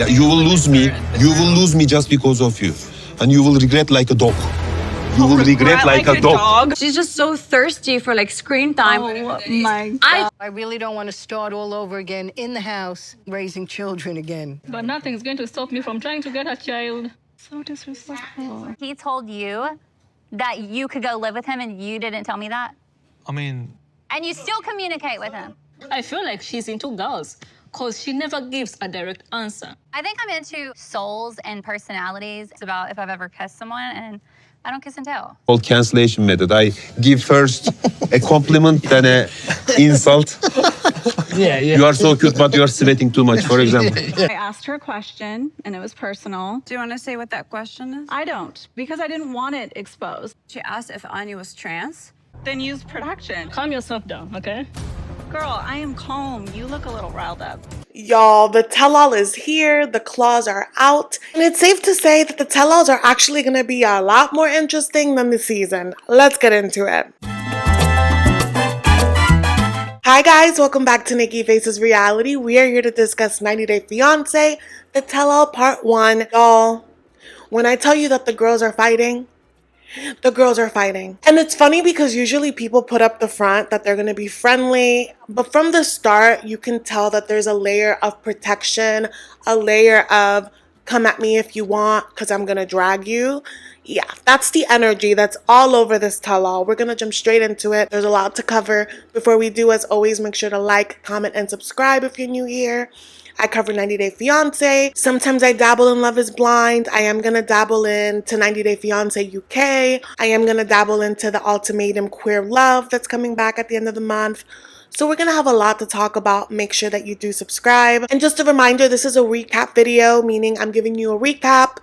Yeah, you will lose me. You will lose me just because of you. And you will regret like a dog. You will regret like a dog. She's just so thirsty for like screen time. Oh my God. I really don't want to start all over again in the house, raising children again. But nothing's going to stop me from trying to get a child. So disrespectful. He told you that you could go live with him and you didn't tell me that? I mean... And you still communicate with him? I feel like she's into girls because she never gives a direct answer. I think I'm into souls and personalities. It's about if I've ever kissed someone, and I don't kiss and tell. Called cancellation method. I give first a compliment, then an insult. Yeah. You are so cute, but you are sweating too much, for example. I asked her a question, and it was personal. Do you want to say what that question is? I don't, because I didn't want it exposed. She asked if Anya was trans. Then use protection. Calm yourself down, okay? Girl, I am calm. You look a little riled up. Y'all, the tell-all is here. The claws are out. And it's safe to say that the tell-alls are actually going to be a lot more interesting than the season. Let's get into it. Hi guys, welcome back to Nikki Faces Reality. We are here to discuss 90 Day Fiancé, the tell-all part 1. Y'all, when I tell you that the girls are fighting, the girls are fighting. And it's funny because usually people put up the front that they're going to be friendly. But from the start, you can tell that there's a layer of protection, a layer of come at me if you want because I'm going to drag you. Yeah, that's the energy that's all over this tell-all. We're going to jump straight into it. There's a lot to cover. Before we do, as always, make sure to like, comment, and subscribe if you're new here. I cover 90 Day Fiancé. Sometimes I dabble in Love is Blind. I am going to dabble into 90 Day Fiancé UK. I am going to dabble into the Ultimatum Queer Love that's coming back at the end of the month. So we're going to have a lot to talk about. Make sure that you do subscribe. And just a reminder, this is a recap video, meaning I'm giving you a recap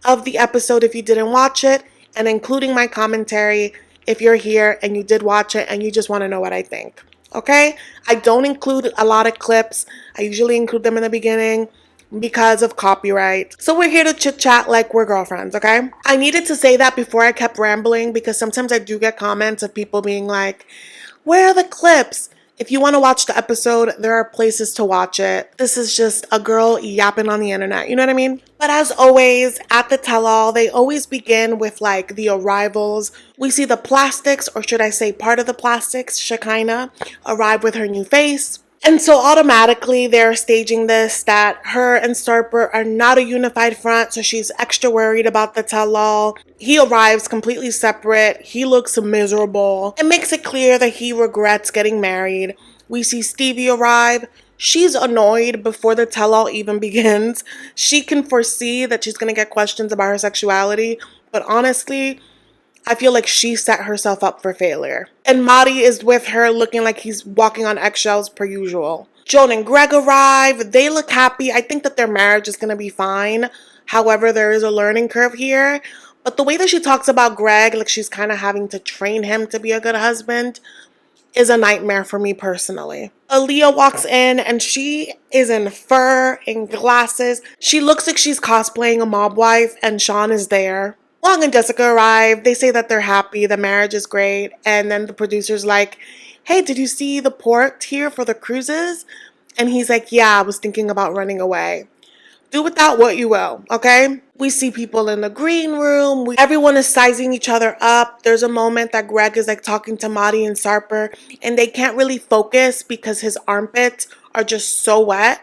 of the episode if you didn't watch it, and including my commentary if you're here and you did watch it and you just want to know what I think. Okay? I don't include a lot of clips. I usually include them in the beginning because of copyright. So we're here to chit chat like we're girlfriends, okay? I needed to say that before I kept rambling because sometimes I do get comments of people being like, where are the clips? If you want to watch the episode, there are places to watch it. This is just a girl yapping on the internet, you know what I mean? But as always, at the tell-all, they always begin with like the arrivals. We see the plastics, or should I say part of the plastics, Shekinah, arrive with her new face. And so automatically they're staging this that her and Sarper are not a unified front, so she's extra worried about the tell-all. He arrives completely separate. He looks miserable. It makes it clear that he regrets getting married. We see Stevie arrive. She's annoyed before the tell-all even begins. She can foresee that she's going to get questions about her sexuality, but honestly, I feel like she set herself up for failure. And Mahdi is with her looking like he's walking on eggshells per usual. Joan and Greg arrive. They look happy. I think that their marriage is going to be fine. However, there is a learning curve here. But the way that she talks about Greg, like she's kind of having to train him to be a good husband, is a nightmare for me personally. Aaliyah walks in and she is in fur and glasses. She looks like she's cosplaying a mob wife, and Sean is there. Long and Jessica arrive. They say that they're happy, the marriage is great, and then the producer's like, hey, did you see the port here for the cruises? And he's like, yeah, I was thinking about running away. Do with that what you will, okay? We see people in the green room. Everyone is sizing each other up. There's a moment that Greg is like talking to Mahdi and Sarper, and they can't really focus because his armpits are just so wet.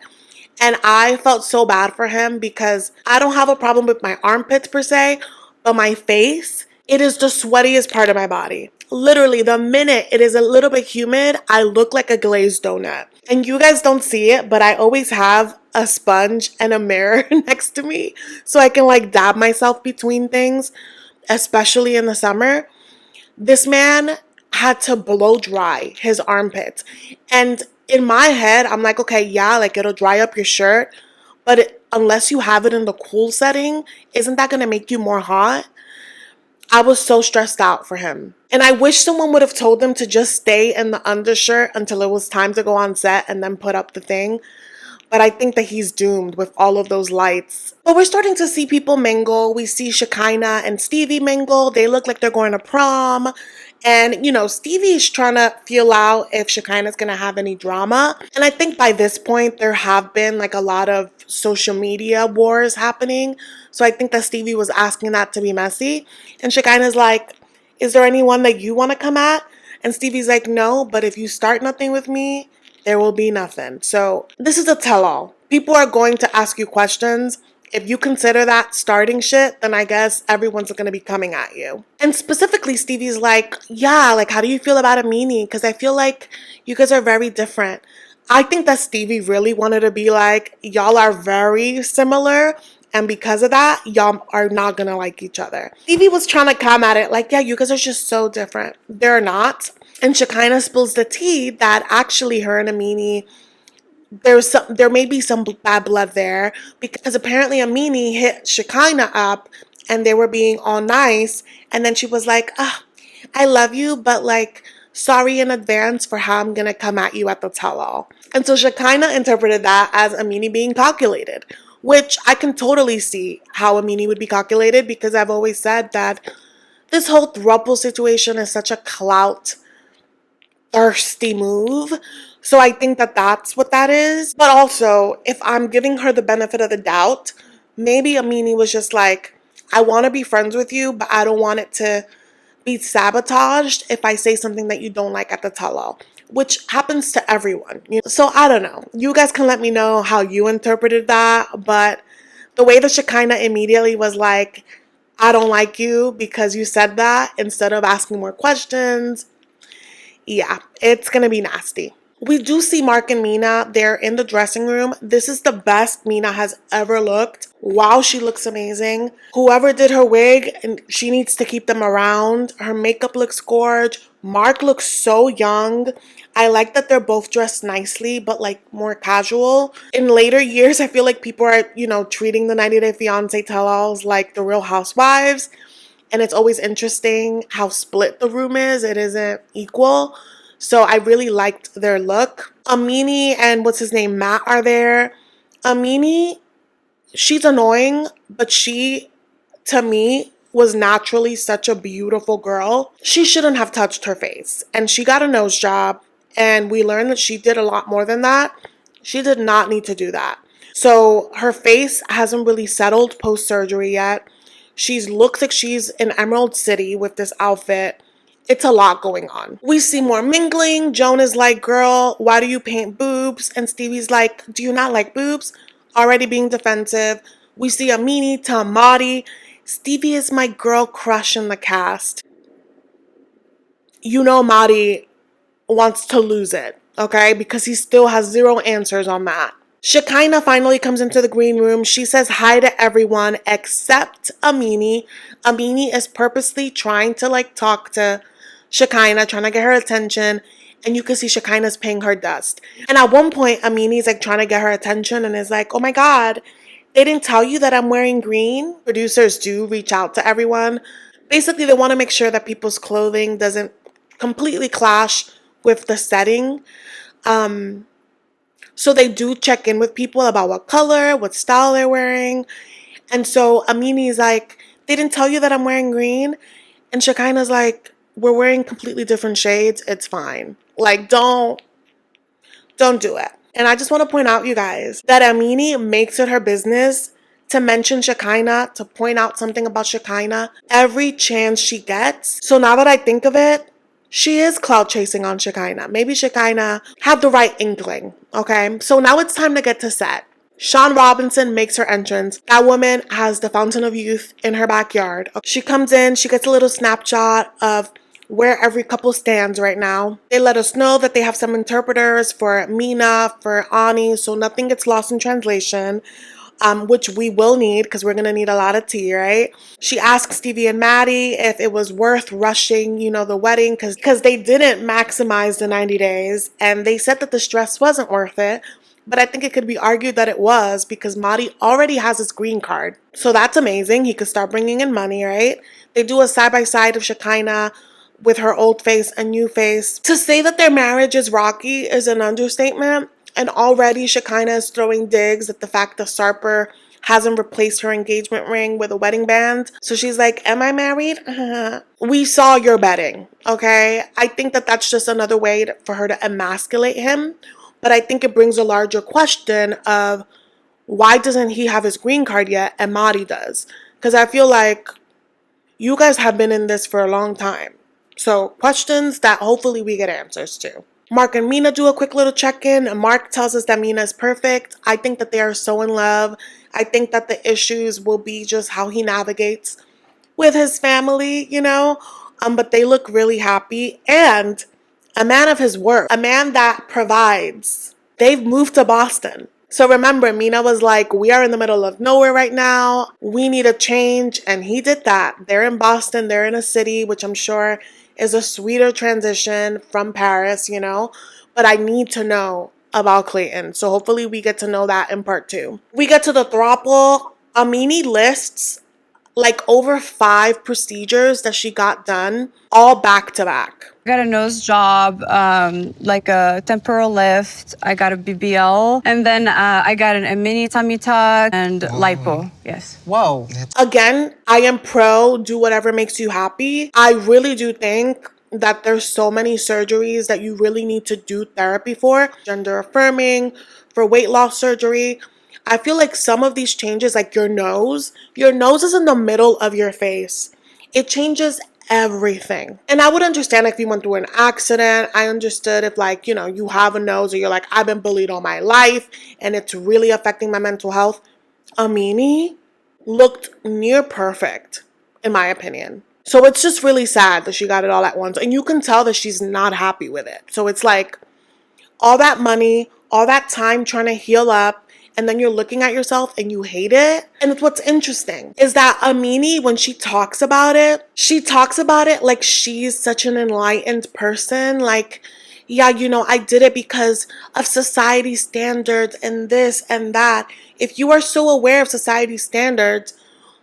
And I felt so bad for him because I don't have a problem with my armpits per se, but my face, it is the sweatiest part of my body. Literally, the minute it is a little bit humid, I look like a glazed donut. And you guys don't see it, but I always have a sponge and a mirror next to me so I can like dab myself between things, especially in the summer. This man had to blow dry his armpits. And in my head, I'm like, okay, yeah, like it'll dry up your shirt, but unless you have it in the cool setting, isn't that going to make you more hot? I was so stressed out for him. And I wish someone would have told him to just stay in the undershirt until it was time to go on set and then put up the thing. But I think that he's doomed with all of those lights. But we're starting to see people mingle. We see Shekinah and Stevie mingle. They look like they're going to prom. And, you know, Stevie's trying to feel out if Shekinah's going to have any drama. And I think by this point, there have been like a lot of social media wars happening. So I think that Stevie was asking that to be messy. And Shekinah's like, is there anyone that you want to come at? And Stevie's like, no, but if you start nothing with me, there will be nothing. So this is a tell-all. People are going to ask you questions. If you consider that starting shit, then I guess everyone's going to be coming at you. And specifically, Stevie's like, yeah, like, how do you feel about Amini? Because I feel like you guys are very different. I think that Stevie really wanted to be like, y'all are very similar. And because of that, y'all are not going to like each other. Stevie was trying to come at it like, yeah, you guys are just so different. They're not. And Shekinah spills the tea that actually her and Amini, there may be some bad blood there, because apparently Amini hit Shekinah up and they were being all nice, and then she was like, I love you, but like, sorry in advance for how I'm gonna come at you at the tell-all. And so Shekinah interpreted that as Amini being calculated, which I can totally see how Amini would be calculated, because I've always said that this whole throuple situation is such a clout thirsty move. So I think that that's what that is. But also, if I'm giving her the benefit of the doubt, maybe Amini was just like, I want to be friends with you, but I don't want it to be sabotaged if I say something that you don't like at the tell-all, which happens to everyone. So I don't know. You guys can let me know how you interpreted that. But the way that Shekinah immediately was like, I don't like you because you said that, instead of asking more questions, yeah, it's gonna be nasty. We do see Mark and Mina. They're in the dressing room. This is the best Mina has ever looked. Wow, she looks amazing. Whoever did her wig, and she needs to keep them around. Her makeup looks gorge. Mark looks so young. I like that they're both dressed nicely, but like more casual. In later years, I feel like people are, treating the 90 Day Fiancé tell-alls like the Real Housewives. And it's always interesting how split the room is. It isn't equal. So I really liked their look. Amini and what's his name, Matt, are there. Amini, she's annoying, but she, to me, was naturally such a beautiful girl. She shouldn't have touched her face. And she got a nose job. And we learned that she did a lot more than that. She did not need to do that. So her face hasn't really settled post-surgery yet. She looks like she's in Emerald City with this outfit. It's a lot going on. We see more mingling. Joan is like, girl, why do you paint boobs? And Stevie's like, do you not like boobs? Already being defensive. We see Amini to Mahdi. Stevie is my girl crush in the cast. Mahdi wants to lose it, okay? Because he still has zero answers on that. Shekinah finally comes into the green room. She says hi to everyone except Amini. Amini is purposely trying to talk to Shekinah, trying to get her attention. And you can see Shekinah's paying her dust. And at one point, Amini's trying to get her attention and is like, oh my God, they didn't tell you that I'm wearing green? Producers do reach out to everyone. Basically, they want to make sure that people's clothing doesn't completely clash with the setting. So they do check in with people about what color, what style they're wearing. And so Amini's like, they didn't tell you that I'm wearing green? And Shekinah's like, we're wearing completely different shades. It's fine. Don't do it. And I just want to point out, you guys, that Amini makes it her business to mention Shekinah, to point out something about Shekinah every chance she gets. So now that I think of it, she is clout chasing on Shekinah. Maybe Shekinah had the right inkling, okay? So now it's time to get to set. Sean Robinson makes her entrance. That woman has the Fountain of Youth in her backyard. She comes in, she gets a little snapshot of where every couple stands right now. They let us know that they have some interpreters for Mina, for Ani, so nothing gets lost in translation. Which we will need because we're going to need a lot of tea, right? She asks Stevi&Mahdi if it was worth rushing, the wedding because they didn't maximize the 90 days and they said that the stress wasn't worth it. But I think it could be argued that it was because Mahdi already has his green card. So that's amazing. He could start bringing in money, right? They do a side-by-side of Shekinah with her old face and new face. To say that their marriage is rocky is an understatement. And already Shekinah is throwing digs at the fact that Sarper hasn't replaced her engagement ring with a wedding band. So she's like, am I married? We saw your bedding, okay? I think that that's just another way for her to emasculate him. But I think it brings a larger question of why doesn't he have his green card yet and Mahdi does? Because I feel like you guys have been in this for a long time. So questions that hopefully we get answers to. Mark and Mina do a quick little check-in. Mark tells us that Mina is perfect. I think that they are so in love. I think that the issues will be just how he navigates with his family, you know. But they look really happy. And a man of his word. A man that provides. They've moved to Boston. So remember, Mina was like, we are in the middle of nowhere right now. We need a change. And he did that. They're in Boston. They're in a city, which I'm sure is a sweeter transition from Paris, you know. But I need to know about Clayton. So hopefully we get to know that in part 2. We get to the Throuple. Amini lists like over 5 procedures that she got done, all back to back. I got a nose job, like a temporal lift. I got a BBL. And then I got an Amini tummy tuck and lipo. Yes. Whoa. Again, I am pro do whatever makes you happy. I really do think that there's so many surgeries that you really need to do therapy for. Gender affirming, for weight loss surgery. I feel like some of these changes, like your nose is in the middle of your face. It changes everything. And I would understand if you went through an accident. I understood if, like, you know, you have a nose or you're like, I've been bullied all my life and it's really affecting my mental health. Amini looked near perfect, in my opinion. So it's just really sad that she got it all at once. And you can tell that she's not happy with it. So it's like all that money, all that time trying to heal up, and then you're looking at yourself and you hate it. And what's interesting is that Amini, when she talks about it like she's such an enlightened person. Like, yeah, you know, I did it because of society standards and this and that. If you are so aware of society standards,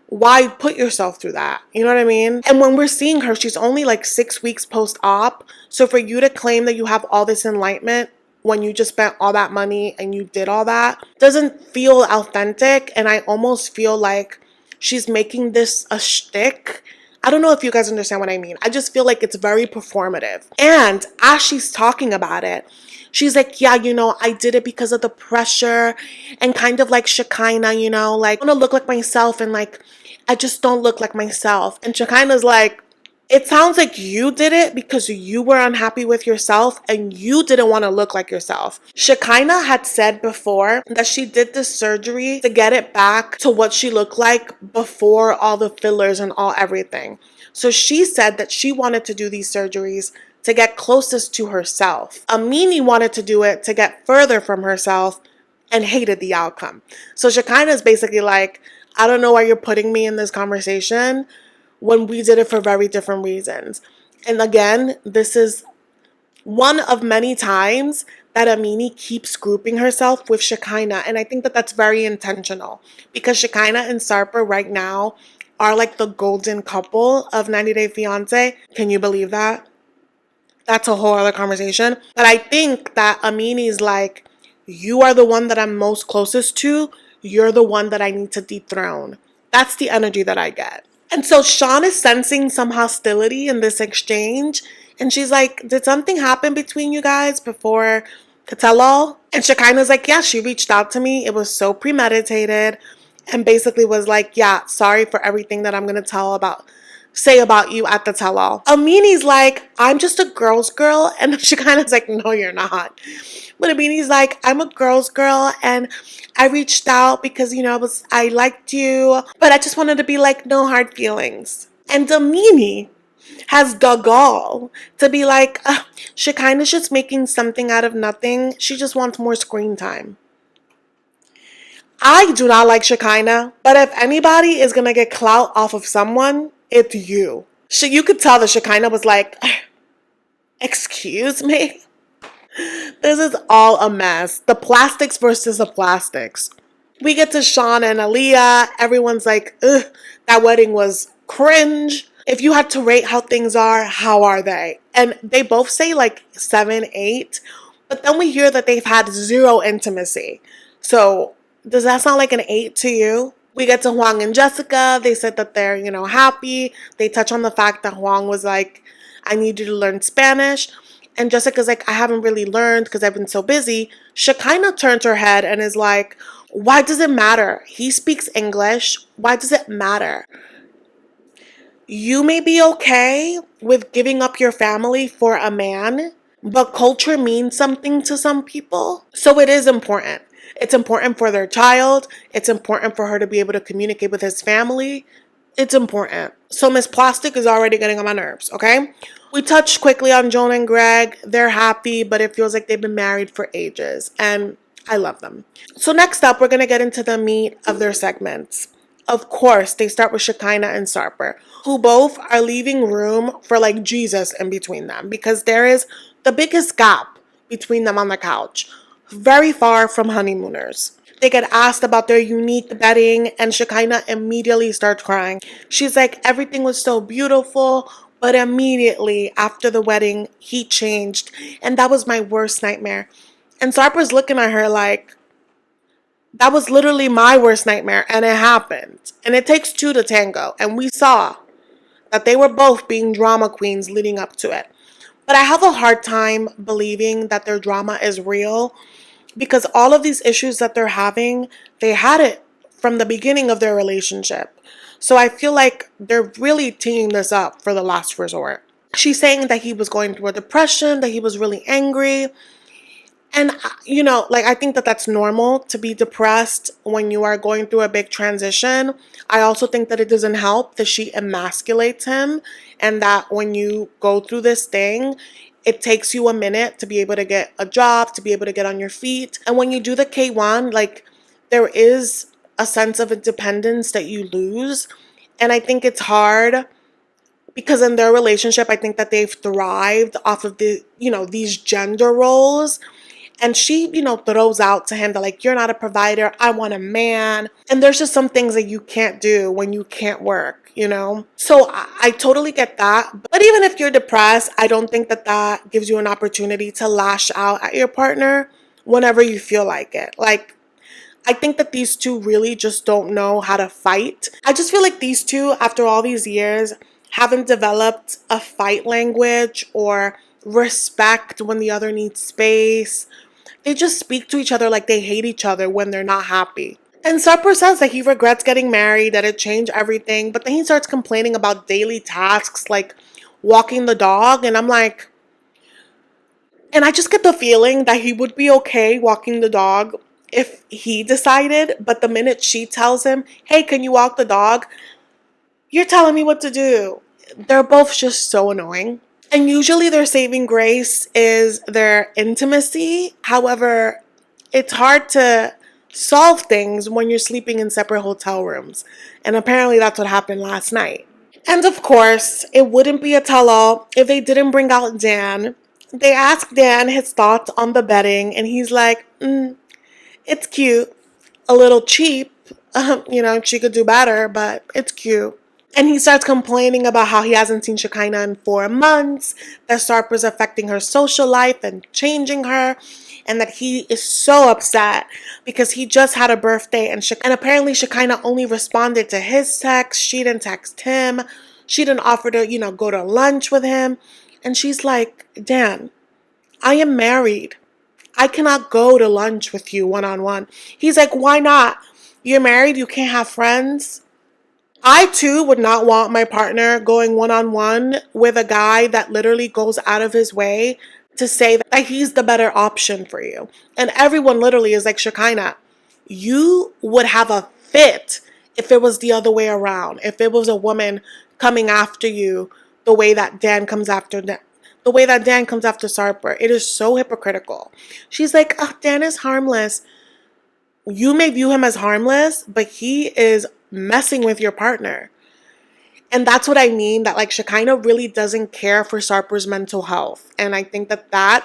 why put yourself through that? You know what I mean? And when we're seeing her, she's only like 6 weeks post-op. So for you to claim that you have all this enlightenment when you just spent all that money and you did all that doesn't feel authentic. And I almost feel like she's making this a shtick. I don't know if you guys understand what I mean. I just feel like it's very performative. And as she's talking about it, she's like, yeah, you know, I did it because of the pressure and kind of like Shekinah, you know, like I want to look like myself and like I just don't look like myself. And Shekinah's like, it sounds like you did it because you were unhappy with yourself and you didn't want to look like yourself. Shekinah had said before that she did this surgery to get it back to what she looked like before all the fillers and all everything. So she said that she wanted to do these surgeries to get closest to herself. Amini wanted to do it to get further from herself and hated the outcome. So Shekinah is basically like, I don't know why you're putting me in this conversation when we did it for very different reasons. And again, this is one of many times that Amini keeps grouping herself with Shekinah. And I think that that's very intentional because Shekinah and Sarper right now are like the golden couple of 90 Day Fiancé. Can you believe that? That's a whole other conversation. But I think that Amini's like, you are the one that I'm most closest to. You're the one that I need to dethrone. That's the energy that I get. And so Sean is sensing some hostility in this exchange. And she's like, did something happen between you guys before the tell-all? And Shekinah's like, yeah, she reached out to me. It was so premeditated. And basically was like, yeah, sorry for everything that I'm going to say about you at the tell-all. Amini's like, I'm just a girl's girl. And Shekinah's like, no, you're not. But Amini's like, I'm a girl's girl and I reached out because, you know, I liked you, but I just wanted to be like, no hard feelings. And Amini has the gall to be like, Shekinah's just making something out of nothing. She just wants more screen time. I do not like Shekinah, but if anybody is going to get clout off of someone, it's you. You could tell that Shekinah was like, excuse me? This is all a mess. The plastics versus the plastics. We get to Sean and Aaliyah. Everyone's like, ugh, that wedding was cringe. If you had to rate how things are, how are they? And they both say like 7, 8. But then we hear that they've had 0 intimacy. So Does that sound like an 8 to you? We get to Huang and Jessica. They said that they're, happy. They touch on the fact that Huang was like, I need you to learn Spanish. And Jessica's like, I haven't really learned because I've been so busy. Shekinah turns her head and is like, why does it matter? He speaks English. Why does it matter? You may be okay with giving up your family for a man, but culture means something to some people. So it is important. It's important for their child. It's important for her to be able to communicate with his family. It's important. So Miss Plastic is already getting on my nerves, okay? We touched quickly on Joan and Greg. They're happy, but it feels like they've been married for ages, and I love them. So next up, we're going to get into the meat of their segments. Of course, they start with Shekinah and Sarper, who both are leaving room for like Jesus in between them because there is the biggest gap between them on the couch, very far from honeymooners. They get asked about their unique bedding and Shekinah immediately starts crying. She's like, everything was so beautiful, but immediately after the wedding, he changed. And that was my worst nightmare. And Sarper's looking at her like, that was literally my worst nightmare, and it happened. And it takes two to tango. And we saw that they were both being drama queens leading up to it. But I have a hard time believing that their drama is real because all of these issues that they're having, they had it from the beginning of their relationship. So I feel like they're really teeing this up for the last resort. She's saying that he was going through a depression, that he was really angry. And, I think that that's normal to be depressed when you are going through a big transition. I also think that it doesn't help that she emasculates him and that when you go through this thing, it takes you a minute to be able to get a job, to be able to get on your feet. And when you do the K1, there is a sense of independence that you lose. And I think it's hard because in their relationship, I think that they've thrived off of these gender roles. And she, throws out to him that you're not a provider. I want a man. And there's just some things that you can't do when you can't work, So I totally get that. But even if you're depressed, I don't think that that gives you an opportunity to lash out at your partner whenever you feel like it. I think that these two really just don't know how to fight. I just feel like these two, after all these years, haven't developed a fight language or respect when the other needs space. They just speak to each other like they hate each other when they're not happy. And Sarper says that he regrets getting married, that it changed everything, but then he starts complaining about daily tasks like walking the dog, and I'm like, and I just get the feeling that he would be okay walking the dog if he decided, but the minute she tells him, hey, can you walk the dog? You're telling me what to do. They're both just so annoying. And usually their saving grace is their intimacy. However, it's hard to solve things when you're sleeping in separate hotel rooms. And apparently that's what happened last night. And of course, it wouldn't be a tell-all if they didn't bring out Dan. They asked Dan his thoughts on the bedding, and he's like, it's cute. A little cheap. She could do better, but it's cute. And he starts complaining about how he hasn't seen Shekinah in 4 months, that Sarper's affecting her social life and changing her, and that he is so upset because he just had a birthday and apparently Shekinah only responded to his text. She didn't text him. She didn't offer to, go to lunch with him. And she's like, Dan, I am married. I cannot go to lunch with you one-on-one. He's like, why not? You're married, you can't have friends. I too would not want my partner going one-on-one with a guy that literally goes out of his way to say that he's the better option for you. And everyone literally is like, Shekinah, you would have a fit if it was the other way around. If it was a woman coming after you the way that Dan comes after Sarper. It is so hypocritical. She's like, oh, Dan is harmless. You may view him as harmless, but he is messing with your partner. And that's what I mean, that Shekinah really doesn't care for Sarper's mental health. And I think that that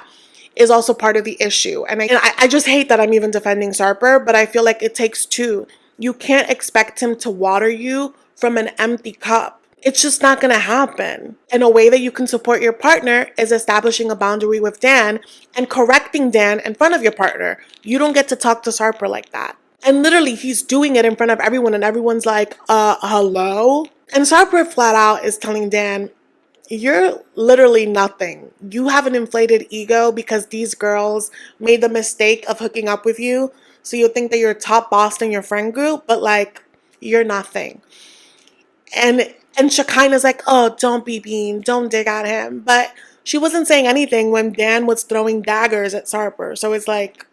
is also part of the issue. And I just hate that I'm even defending Sarper, but I feel like it takes two. You can't expect him to water you from an empty cup. It's just not going to happen. And a way that you can support your partner is establishing a boundary with Dan and correcting Dan in front of your partner. You don't get to talk to Sarper like that. And literally, he's doing it in front of everyone, and everyone's like, hello? And Sarper flat out is telling Dan, you're literally nothing. You have an inflated ego because these girls made the mistake of hooking up with you. So you think that you're top boss in your friend group, but like, you're nothing. And Shekinah's like, oh, don't be mean. Don't dig at him. But she wasn't saying anything when Dan was throwing daggers at Sarper. So it's like,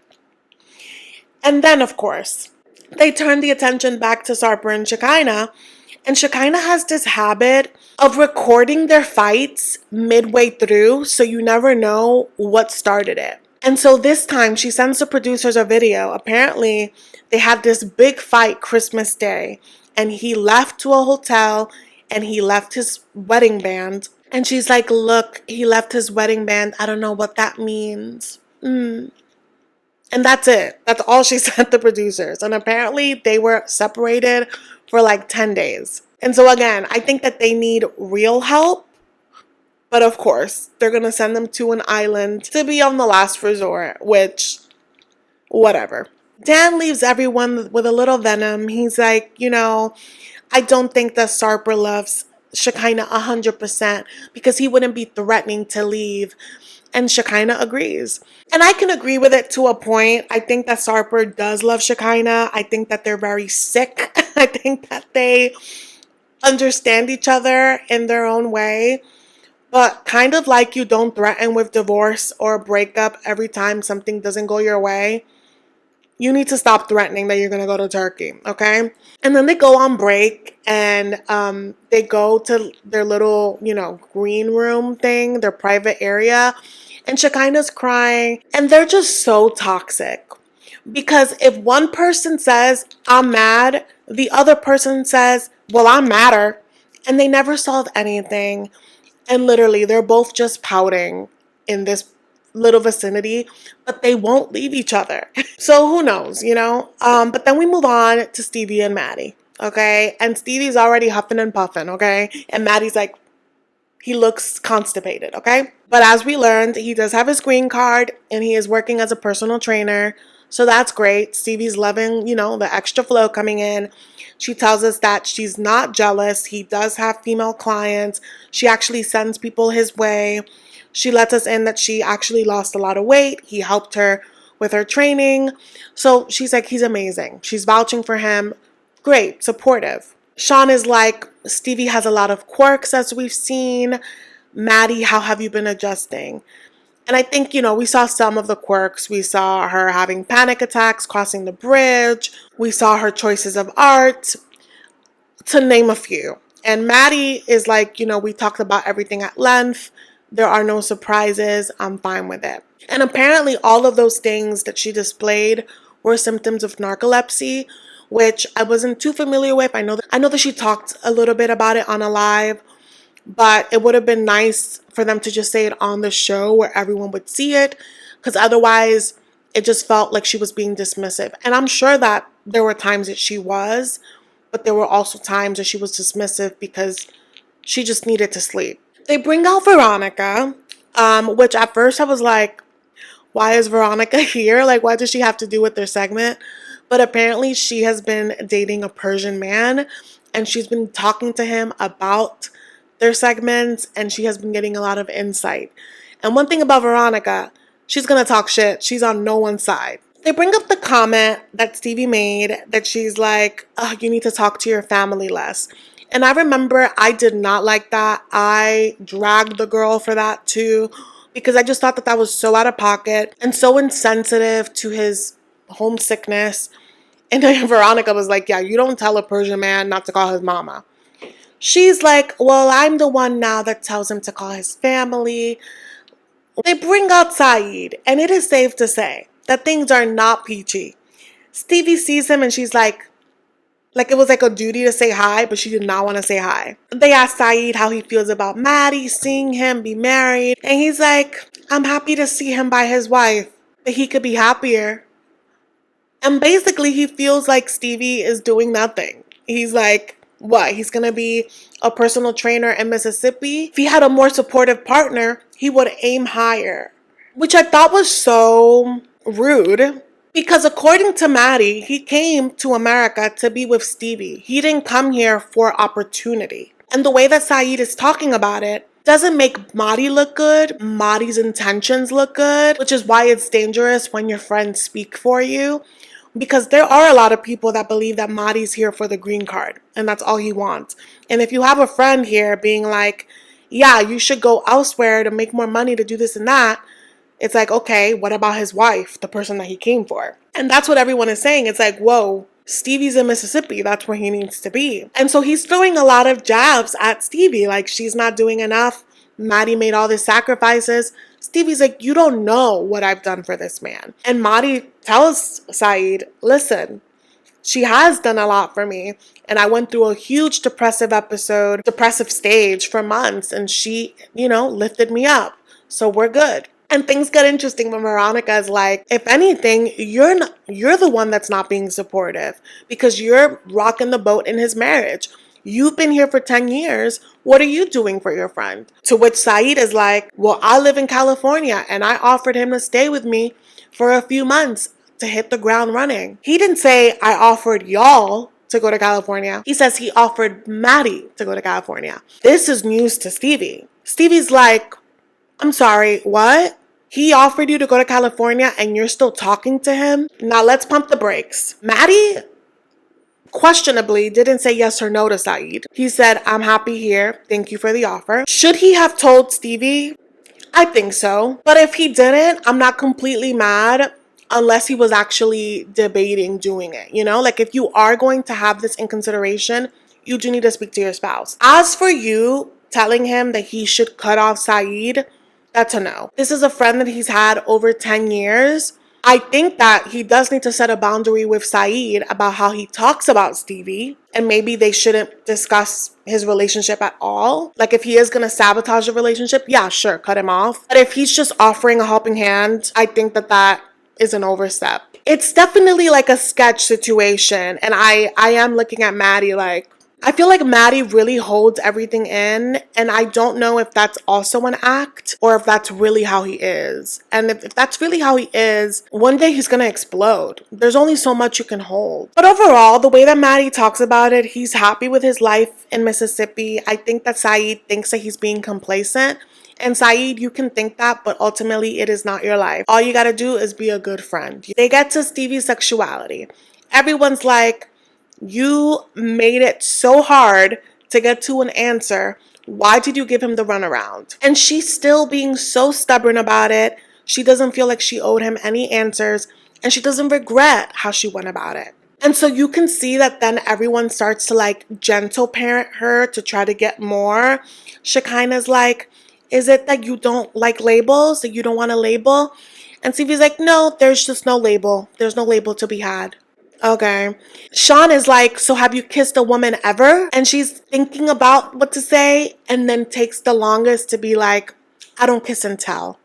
and then of course, they turn the attention back to Sarper and Shekinah. And Shekinah has this habit of recording their fights midway through, so you never know what started it. And so this time she sends the producers a video. Apparently, they had this big fight Christmas Day, and he left to a hotel and he left his wedding band. And she's like, look, he left his wedding band. I don't know what that means. And that's it. That's all she sent the producers. And apparently they were separated for like 10 days. And so again, I think that they need real help. But of course, they're going to send them to an island to be on the last resort, which, whatever. Dan leaves everyone with a little venom. He's like, I don't think that Sarper loves Shekinah 100% because he wouldn't be threatening to leave. And Shekinah agrees. And I can agree with it to a point. I think that Sarper does love Shekinah. I think that they're very sick. I think that they understand each other in their own way. But kind of like you don't threaten with divorce or a breakup every time something doesn't go your way. You need to stop threatening that you're going to go to Turkey, okay? And then they go on break and they go to their little, green room thing, their private area. And Shekinah's crying. And they're just so toxic. Because if one person says, I'm mad, the other person says, well, I'm madder. And they never solve anything. And literally, they're both just pouting in this little vicinity, but they won't leave each other. So who knows, But then we move on to Stevi&Mahdi, okay? And Stevie's already huffing and puffing, okay? And Maddie's like, he looks constipated, okay? But as we learned, he does have his green card and he is working as a personal trainer. So that's great. Stevie's loving, the extra flow coming in. She tells us that she's not jealous. He does have female clients. She actually sends people his way. She lets us in that she actually lost a lot of weight. He helped her with her training. So she's like, he's amazing. She's vouching for him. Great, supportive. Sean is like, Stevie has a lot of quirks as we've seen. Maddie, how have you been adjusting? And I think, we saw some of the quirks. We saw her having panic attacks, crossing the bridge. We saw her choices of art, to name a few. And Maddie is like, we talked about everything at length. There are no surprises. I'm fine with it. And apparently all of those things that she displayed were symptoms of narcolepsy, which I wasn't too familiar with. I know that she talked a little bit about it on a live, but it would have been nice for them to just say it on the show where everyone would see it, because otherwise it just felt like she was being dismissive. And I'm sure that there were times that she was, but there were also times that she was dismissive because she just needed to sleep. They bring out Veronica, which at first I was like, why is Veronica here? Like, what does she have to do with their segment? But apparently she has been dating a Persian man and she's been talking to him about their segments and she has been getting a lot of insight. And one thing about Veronica, she's going to talk shit. She's on no one's side. They bring up the comment that Stevie made that she's like, oh, you need to talk to your family less. And I remember I did not like that. I dragged the girl for that too, because I just thought that that was so out of pocket and so insensitive to his homesickness. And then Veronica was like, yeah, you don't tell a Persian man not to call his mama. She's like, well, I'm the one now that tells him to call his family. They bring out Saeed, and it is safe to say that things are not peachy. Stevie sees him and she's like it was like a duty to say hi, but she did not want to say hi. They ask Saeed how he feels about Maddie, seeing him be married. And he's like, I'm happy to see him by his wife, but he could be happier. And basically he feels like Stevie is doing nothing. He's like, what? He's going to be a personal trainer in Mississippi? If he had a more supportive partner, he would aim higher. Which I thought was so rude. Because according to Maddie, he came to America to be with Stevie. He didn't come here for opportunity. And the way that Saeed is talking about it doesn't make Mahdi look good. Mahdi's intentions look good, which is why it's dangerous when your friends speak for you. Because there are a lot of people that believe that Mahdi's here for the green card and that's all he wants. And if you have a friend here being like, yeah, you should go elsewhere to make more money to do this and that, it's like, okay, what about his wife, the person that he came for? And that's what everyone is saying. It's like, whoa, Stevie's in Mississippi. That's where he needs to be. And so he's throwing a lot of jabs at Stevie, like she's not doing enough. Maddie made all these sacrifices. Stevie's like, you don't know what I've done for this man. And Maddie tells Saeed, listen, she has done a lot for me. And I went through a huge depressive stage for months. And she, lifted me up. So we're good. And things get interesting when Veronica is like, if anything, you're the one that's not being supportive because you're rocking the boat in his marriage. You've been here for 10 years. What are you doing for your friend? To which Saeed is like, well, I live in California and I offered him to stay with me for a few months to hit the ground running. He didn't say I offered y'all to go to California. He says he offered Maddie to go to California. This is news to Stevie. Stevie's like, I'm sorry, what? He offered you to go to California and you're still talking to him? Now let's pump the brakes. Maddie questionably didn't say yes or no to Saeed. He said, I'm happy here. Thank you for the offer. Should he have told Stevie? I think so. But if he didn't, I'm not completely mad unless he was actually debating doing it. Like if you are going to have this in consideration, you do need to speak to your spouse. As for you telling him that he should cut off Saeed, that's a no. This is a friend that he's had over 10 years. I think that he does need to set a boundary with Saeed about how he talks about Stevie, and maybe they shouldn't discuss his relationship at all. Like if he is going to sabotage the relationship, yeah, sure, cut him off. But if he's just offering a helping hand, I think that is an overstep. It's definitely like a sketch situation, and I am looking at Maddie like, I feel like Maddie really holds everything in, and I don't know if that's also an act or if that's really how he is. And if that's really how he is, one day he's gonna explode. There's only so much you can hold. But overall, the way that Maddie talks about it, he's happy with his life in Mississippi. I think that Saeed thinks that he's being complacent. And Saeed, you can think that, but ultimately it is not your life. All you gotta do is be a good friend. They get to Stevie's sexuality. Everyone's like, you made it so hard to get to an answer. Why did you give him the runaround? And she's still being so stubborn about it. She doesn't feel like she owed him any answers, and she doesn't regret how she went about it. And so you can see that then everyone starts to like gentle parent her to try to get more. Shekinah's like, is it that you don't like labels, that you don't want a label? And Stevie's like, no, there's just no label. There's no label to be had. Okay. Sean is like, so have you kissed a woman ever? And she's thinking about what to say and then takes the longest to be like, I don't kiss and tell.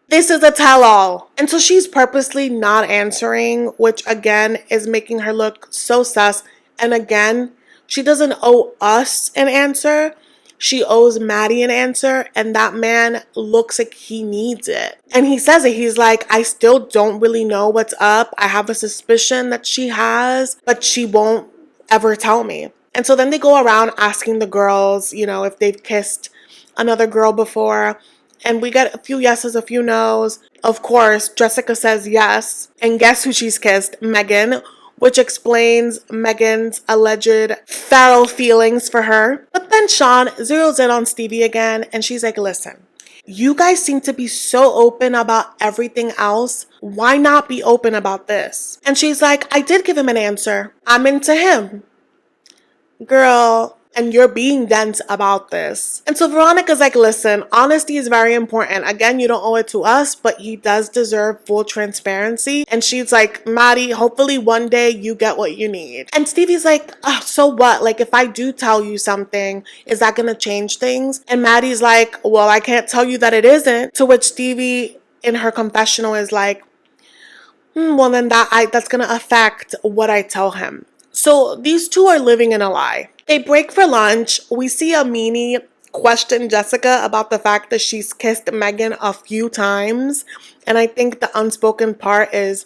This is a tell-all. And so she's purposely not answering, which again is making her look so sus. And again, she doesn't owe us an answer. She owes Maddie an answer, and that man looks like he needs it. And he says it. He's like, I still don't really know what's up. I have a suspicion that she has, but she won't ever tell me. And so then they go around asking the girls, if they've kissed another girl before. And we get a few yeses, a few nos. Of course, Jessica says yes. And guess who she's kissed? Megan, which explains Megan's alleged feral feelings for her. But then Sean zeroes in on Stevie again, and she's like, listen, you guys seem to be so open about everything else. Why not be open about this? And she's like, I did give him an answer. I'm into him. Girl, and you're being dense about this. And so Veronica's like, listen, honesty is very important. Again, you don't owe it to us, but he does deserve full transparency. And she's like, Maddie, hopefully one day you get what you need. And Stevie's like, oh, so what? Like, if I do tell you something, is that gonna change things? And Maddie's like, well, I can't tell you that it isn't. To which Stevie in her confessional is like, well, then that's gonna affect what I tell him. So these two are living in a lie. They break for lunch. We see Amini question Jessica about the fact that she's kissed Megan a few times. And I think the unspoken part is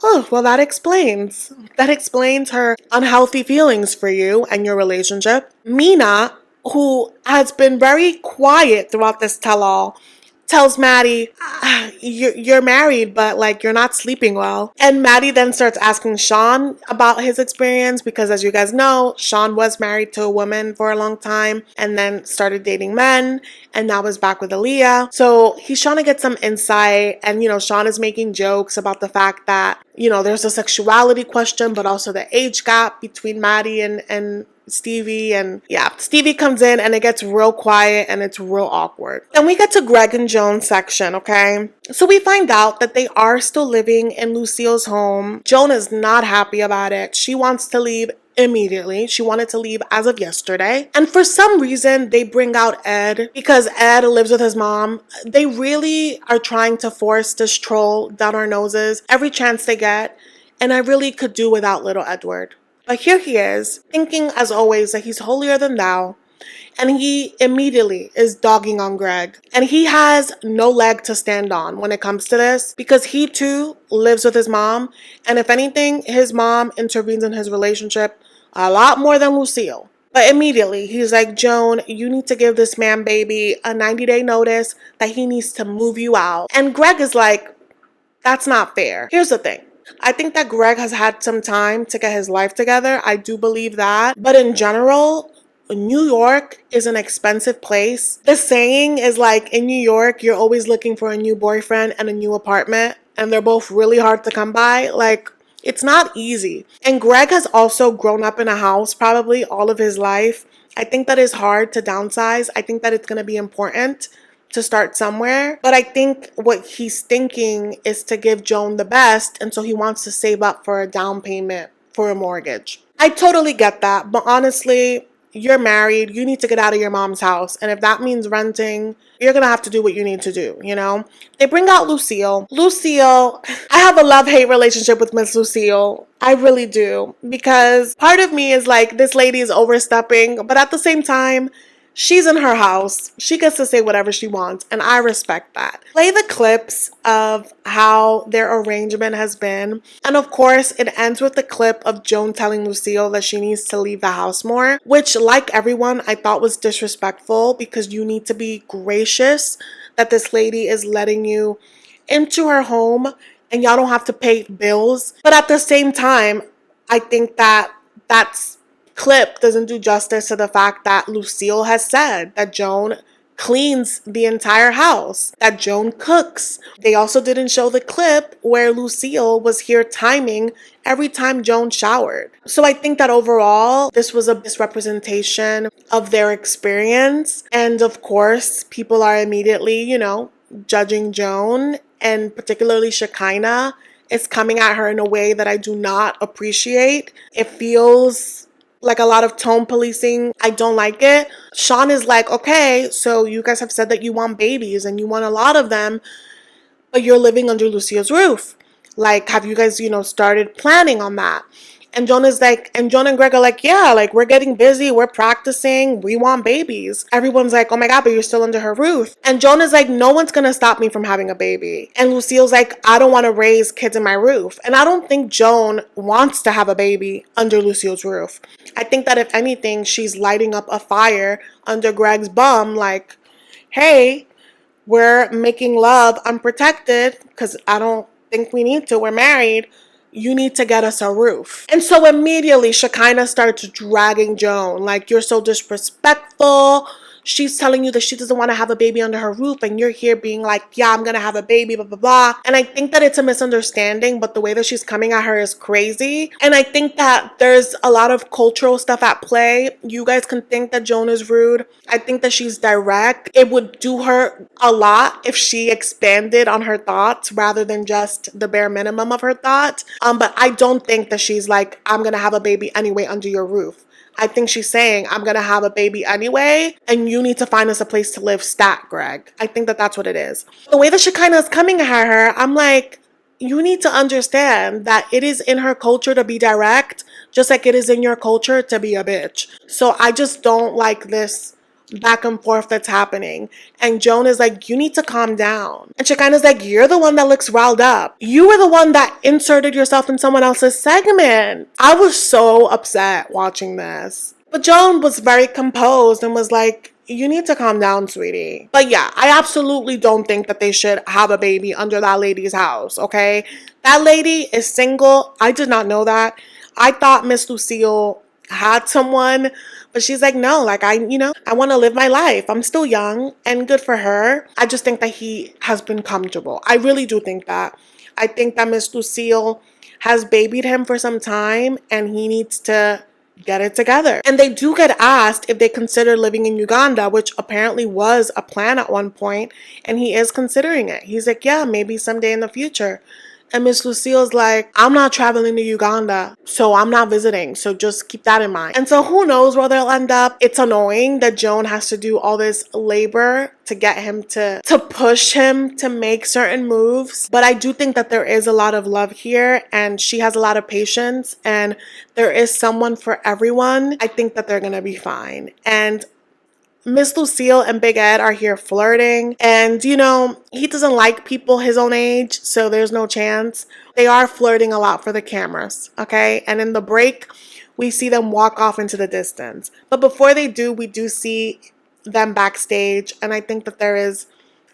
Oh, well, that explains. That explains her unhealthy feelings for you and your relationship. Mina, who has been very quiet throughout this tell-all, tells Maddie, you're married, but like you're not sleeping well. And Maddie then starts asking Sean about his experience because, as you guys know, Sean was married to a woman for a long time and then started dating men and now is back with Aaliyah. So he's trying to get some insight. And, Sean is making jokes about the fact that, there's a sexuality question, but also the age gap between Maddie and Stevie. And yeah, Stevie comes in and it gets real quiet and it's real awkward. Then we get to Greg&Joan's section, okay? So we find out that they are still living in Lucille's home. Joan is not happy about it. She wants to leave immediately. She wanted to leave as of yesterday. And for some reason, they bring out Ed because Ed lives with his mom. They really are trying to force this troll down our noses every chance they get. And I really could do without little Edward. But here he is, thinking as always that he's holier than thou. And he immediately is dogging on Greg. And he has no leg to stand on when it comes to this because he too lives with his mom. And if anything, his mom intervenes in his relationship a lot more than Lucille. But immediately he's like, Joan, you need to give this man baby a 90-day notice that he needs to move you out. And Greg is like, that's not fair. Here's the thing. I think that Greg has had some time to get his life together. I do believe that. But in general, New York is an expensive place. The saying is like, in New York, you're always looking for a new boyfriend and a new apartment. And they're both really hard to come by. Like, it's not easy. And Greg has also grown up in a house probably all of his life. I think that is hard to downsize. I think that it's going to be important to start somewhere. But I think what he's thinking is to give Joan the best. And so he wants to save up for a down payment for a mortgage. I totally get that. But honestly, you're married. You need to get out of your mom's house. And if that means renting, you're going to have to do what you need to do, They bring out Lucille. Lucille, I have a love-hate relationship with Miss Lucille. I really do. Because part of me is like, this lady is overstepping. But at the same time, she's in her house. She gets to say whatever she wants, and I respect that. Play the clips of how their arrangement has been. And of course, it ends with the clip of Joan telling Lucille that she needs to leave the house more, which, like everyone, I thought was disrespectful because you need to be gracious that this lady is letting you into her home and y'all don't have to pay bills. But at the same time, I think that that's clip doesn't do justice to the fact that Lucille has said that Joan cleans the entire house, that Joan cooks. They also didn't show the clip where Lucille was here timing every time Joan showered. So I think that overall, this was a misrepresentation of their experience. And of course, people are immediately, judging Joan, and particularly Shekinah is coming at her in a way that I do not appreciate. It feels like a lot of tone policing. I don't like it. Sean is like, okay, so you guys have said that you want babies and you want a lot of them, but you're living under Lucille's roof. Like, have you guys, started planning on that? And Joan is like, and Joan and Greg are like, yeah, like we're getting busy, we're practicing, we want babies. Everyone's like, oh my God, but you're still under her roof. And Joan is like, no one's gonna stop me from having a baby. And Lucille's like, I don't want to raise kids in my roof. And I don't think Joan wants to have a baby under Lucille's roof. I think that if anything, she's lighting up a fire under Greg's bum, like, hey, we're making love unprotected because I don't think we need to, we're married. You need to get us a roof. And so immediately Shekinah starts dragging Joan. Like, you're so disrespectful. She's telling you that she doesn't want to have a baby under her roof. And you're here being like, yeah, I'm going to have a baby, blah, blah, blah. And I think that it's a misunderstanding, but the way that she's coming at her is crazy. And I think that there's a lot of cultural stuff at play. You guys can think that Joan is rude. I think that she's direct. It would do her a lot if she expanded on her thoughts rather than just the bare minimum of her thoughts. But I don't think that she's like, I'm going to have a baby anyway under your roof. I think she's saying, I'm going to have a baby anyway, and you need to find us a place to live stat, Greg. I think that that's what it is. The way that Shekinah is coming at her, I'm like, you need to understand that it is in her culture to be direct, just like it is in your culture to be a bitch. So I just don't like this back and forth that's happening. And Joan is like, you need to calm down. And Shekinah's like, you're the one that looks riled up. You were the one that inserted yourself in someone else's segment. I was so upset watching this. But Joan was very composed and was like, you need to calm down, sweetie. But yeah, I absolutely don't think that they should have a baby under that lady's house, okay? That lady is single. I did not know that. I thought Miss Lucille had someone, but she's like, no, like I want to live my life. I'm still young, and good for her. I just think that he has been comfortable. I really do think that. I think that Miss Lucille has babied him for some time, and he needs to get it together. And they do get asked if they consider living in Uganda, which apparently was a plan at one point, and he is considering it. He's like, yeah, maybe someday in the future. And Miss Lucille's like, I'm not traveling to Uganda, so I'm not visiting. So just keep that in mind. And so who knows where they'll end up. It's annoying that Joan has to do all this labor to get him to push him to make certain moves. But I do think that there is a lot of love here, and she has a lot of patience, and there is someone for everyone. I think that they're gonna be fine. And Miss Lucille and Big Ed are here flirting, and he doesn't like people his own age, so there's no chance. They are flirting a lot for the cameras, okay? And in the break, we see them walk off into the distance. But before they do, we do see them backstage, and I think that there is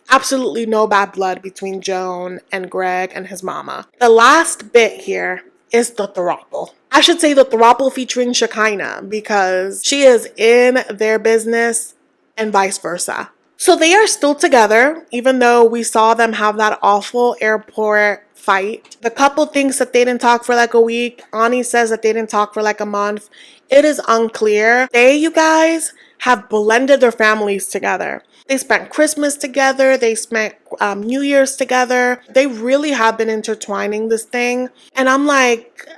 absolutely no bad blood between Joan and Greg and his mama. The last bit here is the throuple. I should say the throuple featuring Shekinah, because she is in their business and vice versa. So they are still together, even though we saw them have that awful airport fight. The couple thinks that they didn't talk for like a week. Ani says that they didn't talk for like a month. It is unclear. They, you guys, have blended their families together. They spent Christmas together. They spent New Year's together. They really have been intertwining this thing. And I'm like,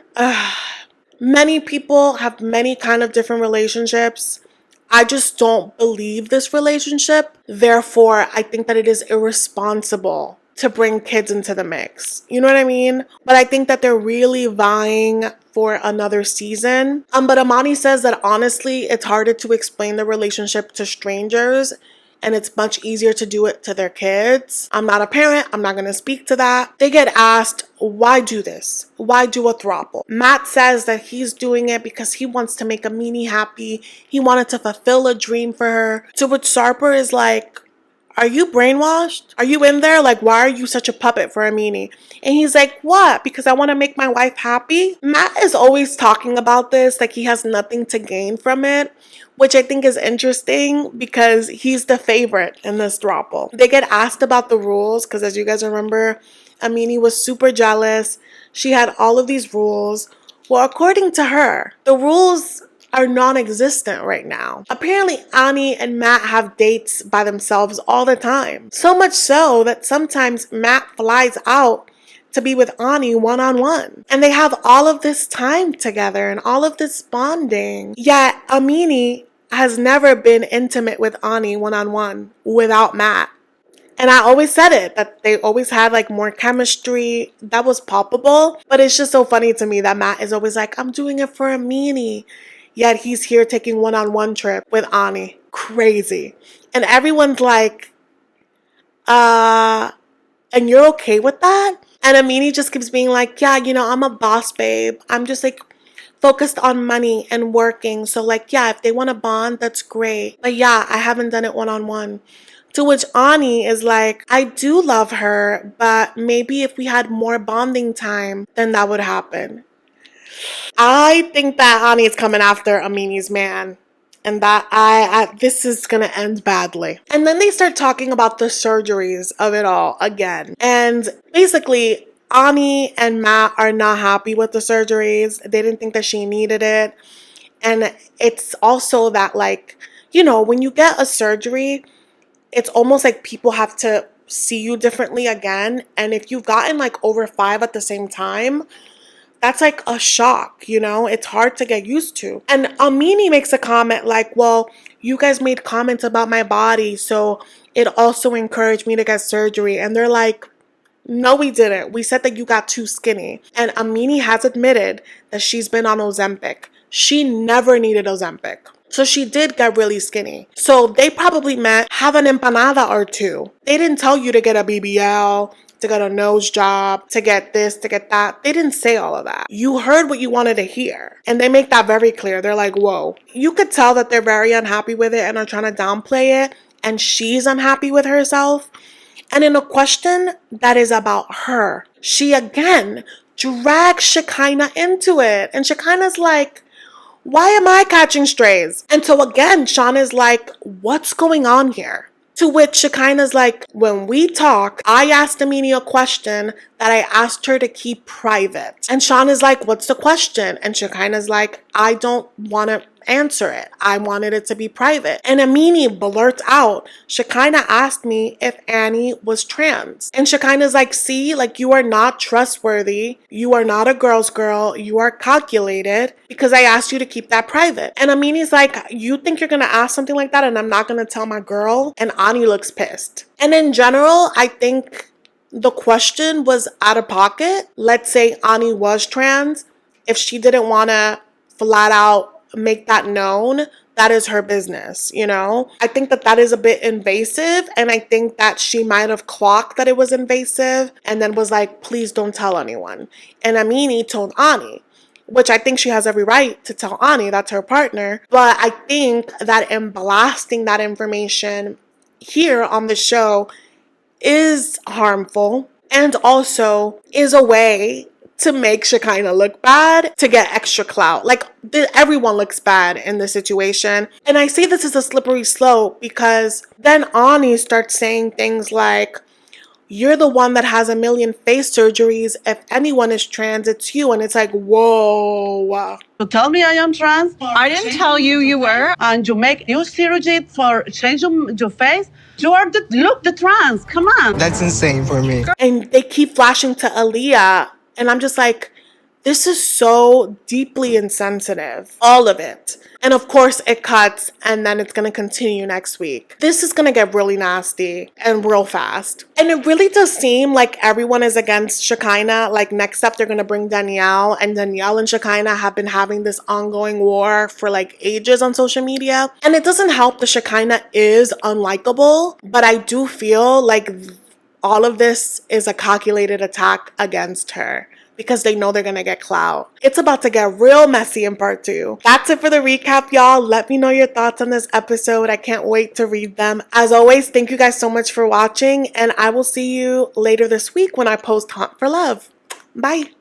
many people have many kind of different relationships. I just don't believe this relationship. Therefore, I think that it is irresponsible to bring kids into the mix. You know what I mean? But I think that they're really vying for another season. But Amani says that honestly, it's harder to explain the relationship to strangers, and it's much easier to do it to their kids. I'm not a parent. I'm not going to speak to that. They get asked, why do this? Why do a throuple? Matt says that he's doing it because he wants to make Amini happy. He wanted to fulfill a dream for her. To which Sarper is like, are you brainwashed? Are you in there? Like, why are you such a puppet for Amini? And he's like, what? Because I want to make my wife happy? Matt is always talking about this like he has nothing to gain from it, which I think is interesting because he's the favorite in this throuple. They get asked about the rules because, as you guys remember, Amini was super jealous. She had all of these rules. Well, according to her, the rules are non-existent right now. Apparently, Ani and Matt have dates by themselves all the time. So much so that sometimes Matt flies out to be with Ani one-on-one. And they have all of this time together and all of this bonding. Yet, Amini has never been intimate with Ani one-on-one without Matt. And I always said it, that they always had like more chemistry that was palpable. But it's just so funny to me that Matt is always like, I'm doing it for Amini. Yet he's here taking one-on-one trip with Ani. Crazy. And everyone's like, and you're okay with that? And Amini just keeps being like, yeah, I'm a boss, babe. I'm just like focused on money and working. So like, yeah, if they want to bond, that's great. But yeah, I haven't done it one-on-one. To which Ani is like, I do love her, but maybe if we had more bonding time, then that would happen. I think that Ani is coming after Amini's man, and that this is gonna end badly. And then they start talking about the surgeries of it all again. And basically, Ani and Matt are not happy with the surgeries. They didn't think that she needed it. And it's also that, like, when you get a surgery, it's almost like people have to see you differently again. And if you've gotten like over 5 at the same time, that's like a shock, it's hard to get used to. And Amini makes a comment like, well, you guys made comments about my body, so it also encouraged me to get surgery. And they're like, no, we didn't. We said that you got too skinny. And Amini has admitted that she's been on Ozempic. She never needed Ozempic. So she did get really skinny. So they probably meant have an empanada or two. They didn't tell you to get a BBL, to get a nose job, to get this, to get that. They didn't say all of that. You heard what you wanted to hear. And they make that very clear. They're like, whoa. You could tell that they're very unhappy with it and are trying to downplay it. And she's unhappy with herself. And in a question that is about her, she again drags Shekinah into it. And Shekinah's like, why am I catching strays? And so again, Sean is like, what's going on here? To which Shekinah's like, when we talk, I asked Amini a question that I asked her to keep private. And Sean is like, what's the question? And Shekinah's like, I don't want to answer it. I wanted it to be private. And Amini blurts out, Shekinah asked me if Annie was trans. And Shekinah's like, see, like you are not trustworthy. You are not a girl's girl. You are calculated because I asked you to keep that private. And Amini's like, you think you're going to ask something like that and I'm not going to tell my girl? And Ani looks pissed. And in general, I think the question was out of pocket. Let's say Ani was trans. If she didn't want to flat out make that known, that is her business, you know? I think that that is a bit invasive, and I think that she might have clocked that it was invasive and then was like, please don't tell anyone. And Amini told Ani, which I think she has every right to tell Ani, that's her partner. But I think that in blasting that information here on the show is harmful and also is a way to make Shekinah look bad, to get extra clout. Like, everyone looks bad in this situation. And I say this is a slippery slope because then Ani starts saying things like, you're the one that has 1 million face surgeries. If anyone is trans, it's you. And it's like, whoa. You tell me I am trans. I didn't tell you you were. And you make new surgery for changing your face. You are the trans. Come on. That's insane for me. And they keep flashing to Aaliyah. And I'm just like, this is so deeply insensitive. All of it. And of course it cuts and then it's going to continue next week. This is going to get really nasty and real fast. And it really does seem like everyone is against Shekinah. Like next up they're going to bring Danielle. And Danielle and Shekinah have been having this ongoing war for like ages on social media. And it doesn't help that Shekinah is unlikable. But I do feel like all of this is a calculated attack against her because they know they're gonna get clout. It's about to get real messy in part 2. That's it for the recap, y'all. Let me know your thoughts on this episode. I can't wait to read them. As always, thank you guys so much for watching, and I will see you later this week when I post Hunt for Love. Bye.